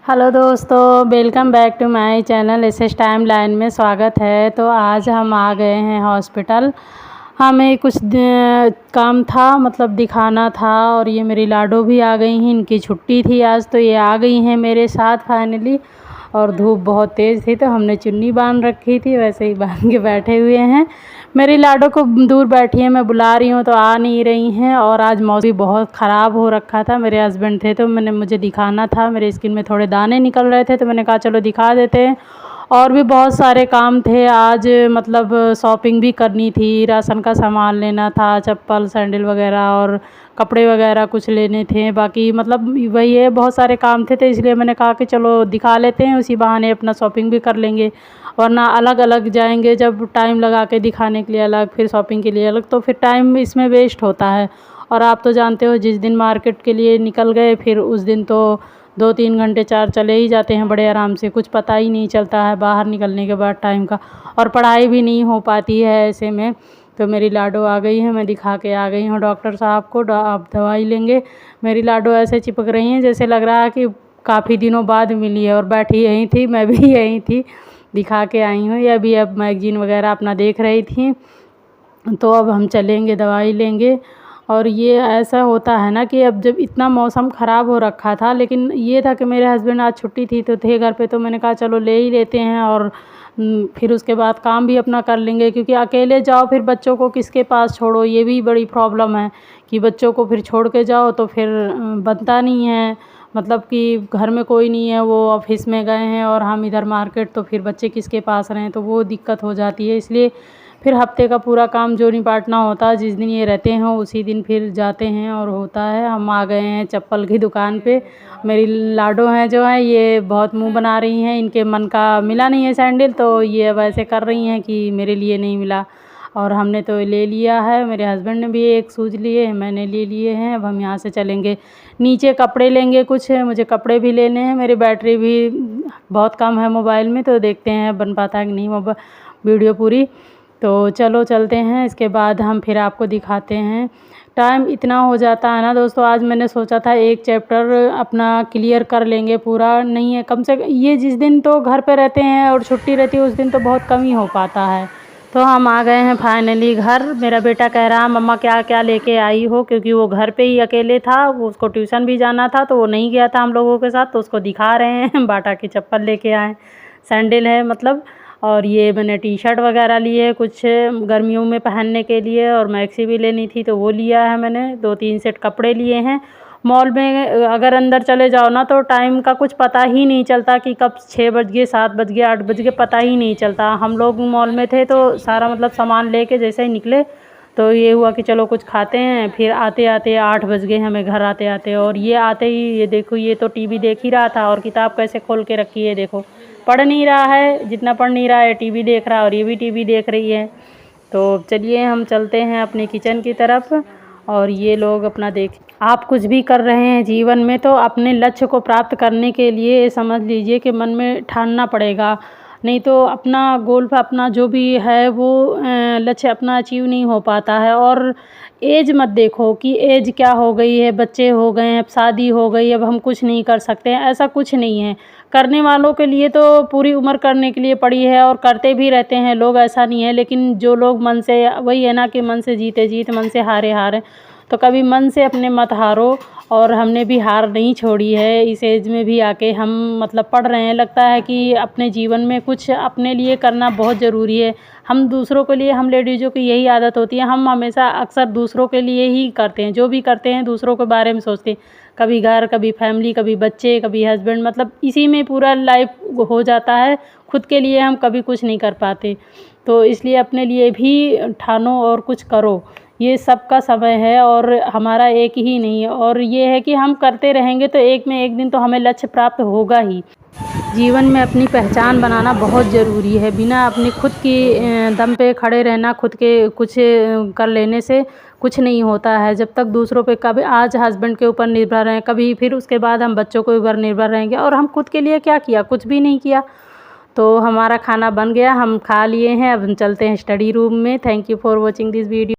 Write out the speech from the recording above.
Hello दोस्तों, welcome back to my channel SS time line में स्वागत है। तो आज हम आ गए हैं हॉस्पिटल। हमें कुछ काम था, मतलब दिखाना था। और ये मेरी लाडो भी आ गई हैं, इनकी छुट्टी थी आज, तो ये आ गई हैं मेरे साथ फाइनली। और धूप बहुत तेज़ थी तो हमने चुन्नी बांध रखी थी, वैसे ही बांध के बैठे हुए हैं। मेरी लाडो को दूर बैठी है, मैं बुला रही हूँ तो आ नहीं रही हैं। और आज मौसम भी बहुत ख़राब हो रखा था। मेरे हस्बैंड थे तो मुझे दिखाना था, मेरे स्किन में थोड़े दाने निकल रहे थे तो मैंने कहा चलो दिखा देते हैं। और भी बहुत सारे काम थे आज, मतलब शॉपिंग भी करनी थी, राशन का सामान लेना था, चप्पल सैंडल वगैरह और कपड़े वगैरह कुछ लेने थे। बाकी मतलब वही है, बहुत सारे काम थे तो इसलिए मैंने कहा कि चलो दिखा लेते हैं, उसी बहाने अपना शॉपिंग भी कर लेंगे। वरना अलग अलग जाएंगे, जब टाइम लगा के दिखाने के लिए अलग, फिर शॉपिंग के लिए अलग, तो फिर टाइम इसमें वेस्ट होता है। और आप तो जानते हो, जिस दिन मार्केट के लिए निकल गए फिर उस दिन तो 2-3 घंटे 4 चले ही जाते हैं बड़े आराम से, कुछ पता ही नहीं चलता है बाहर निकलने के बाद टाइम का। और पढ़ाई भी नहीं हो पाती है ऐसे में। तो मेरी लाडो आ गई है, मैं दिखा के आ गई हूँ डॉक्टर साहब को। आप दवाई लेंगे। मेरी लाडो ऐसे चिपक रही हैं जैसे लग रहा है कि काफ़ी दिनों बाद मिली है। और बैठी यहीं थी, मैं भी यहीं थी, दिखा के आई हूँ। ये भी अब मैगजीन वगैरह अपना देख रही थी। तो अब हम चलेंगे, दवाई लेंगे। और ये ऐसा होता है ना कि अब जब इतना मौसम ख़राब हो रखा था, लेकिन ये था कि मेरे हस्बैंड आज छुट्टी थी तो थे घर पे, तो मैंने कहा चलो ले ही लेते हैं। और फिर उसके बाद काम भी अपना कर लेंगे, क्योंकि अकेले जाओ फिर बच्चों को किसके पास छोड़ो, ये भी बड़ी प्रॉब्लम है कि बच्चों को फिर छोड़ के जाओ तो फिर बनता नहीं है। मतलब कि घर में कोई नहीं है, वो ऑफिस में गए हैं और हम इधर मार्केट, तो फिर बच्चे किसके पास रहें, तो वो दिक्कत हो जाती है। इसलिए फिर हफ्ते का पूरा काम जो निपाटना होता है, जिस दिन ये रहते हैं उसी दिन फिर जाते हैं और होता है। हम आ गए हैं चप्पल की दुकान पे। मेरी लाडो हैं जो है, ये बहुत मुंह बना रही हैं, इनके मन का मिला नहीं है सैंडल, तो ये अब ऐसे कर रही हैं कि मेरे लिए नहीं मिला। और हमने तो ले लिया है, मेरे हस्बैंड ने भी एक शूज़ लिए, मैंने ले लिए हैं। अब हम यहाँ से चलेंगे नीचे, कपड़े लेंगे कुछ, मुझे कपड़े भी लेने हैं। मेरी बैटरी भी बहुत कम है मोबाइल में, तो देखते हैं बन पाता है कि नहीं वीडियो पूरी। तो चलो चलते हैं, इसके बाद हम फिर आपको दिखाते हैं। टाइम इतना हो जाता है ना दोस्तों, आज मैंने सोचा था एक चैप्टर अपना क्लियर कर लेंगे, पूरा नहीं है। कम से ये जिस दिन तो घर पे रहते हैं और छुट्टी रहती है उस दिन तो बहुत कम ही हो पाता है। तो हम आ गए हैं फाइनली घर। मेरा बेटा कह रहा मम्मा क्या क्या लेके आई हो, क्योंकि वो घर पे ही अकेले था, वो उसको ट्यूशन भी जाना था तो वो नहीं गया था हम लोगों के साथ। तो उसको दिखा रहे हैं बाटा की चप्पल लेके आए, सैंडल है मतलब। और ये मैंने टी शर्ट वगैरह लिए कुछ गर्मियों में पहनने के लिए, और मैक्सी भी लेनी थी तो वो लिया है मैंने। 2-3 सेट कपड़े लिए हैं। मॉल में अगर अंदर चले जाओ ना तो टाइम का कुछ पता ही नहीं चलता कि कब 6 बज गए, 7 बज गए, 8 बज गए, पता ही नहीं चलता। हम लोग मॉल में थे तो सारा मतलब सामान लेके जैसे ही निकले तो ये हुआ कि चलो कुछ खाते हैं। फिर आते आते 8 बज गए हमें घर आते आते। और ये आते ही ये देखो, ये तो टीवी देख ही रहा था और किताब कैसे खोल के रखी है देखो, पढ़ नहीं रहा है, जितना पढ़ नहीं रहा है टीवी देख रहा है, और ये भी टीवी देख रही है। तो चलिए हम चलते हैं अपने किचन की तरफ। और ये लोग अपना देख, आप कुछ भी कर रहे हैं जीवन में तो अपने लक्ष्य को प्राप्त करने के लिए समझ लीजिए कि मन में ठानना पड़ेगा, नहीं तो अपना गोल पर अपना जो भी है वो लक्ष्य अपना अचीव नहीं हो पाता है। और एज मत देखो कि एज क्या हो गई है, बच्चे हो गए हैं, अब शादी हो गई, अब हम कुछ नहीं कर सकते हैं, ऐसा कुछ नहीं है। करने वालों के लिए तो पूरी उम्र करने के लिए पड़ी है और करते भी रहते हैं लोग, ऐसा नहीं है। लेकिन जो लोग मन से, वही है ना कि मन से जीते जीत, मन से हारे हार। तो कभी मन से अपने मत हारो। और हमने भी हार नहीं छोड़ी है, इस एज में भी आके हम मतलब पढ़ रहे हैं। लगता है कि अपने जीवन में कुछ अपने लिए करना बहुत ज़रूरी है। हम दूसरों के लिए, हम लेडीज़ों की यही आदत होती है, हम हमेशा अक्सर दूसरों के लिए ही करते हैं, जो भी करते हैं दूसरों के बारे में सोचते हैं। कभी घर, कभी फैमिली, कभी बच्चे, कभी हस्बैंड, मतलब इसी में पूरा लाइफ हो जाता है। खुद के लिए हम कभी कुछ नहीं कर पाते। तो इसलिए अपने लिए भी ठानो और कुछ करो। ये सबका समय है और हमारा एक ही नहीं है। और ये है कि हम करते रहेंगे तो एक में एक दिन तो हमें लक्ष्य प्राप्त होगा ही। जीवन में अपनी पहचान बनाना बहुत ज़रूरी है। बिना अपनी खुद की दम पे खड़े रहना, खुद के कुछ कर लेने से कुछ नहीं होता है। जब तक दूसरों पे, कभी आज हस्बैंड के ऊपर निर्भर रहें, कभी फिर उसके बाद हम बच्चों के ऊपर निर्भर रहेंगे, और हम खुद के लिए क्या किया, कुछ भी नहीं किया। तो हमारा खाना बन गया, हम खा लिए हैं, अब हम चलते हैं स्टडी रूम में। Thank you for watching this video.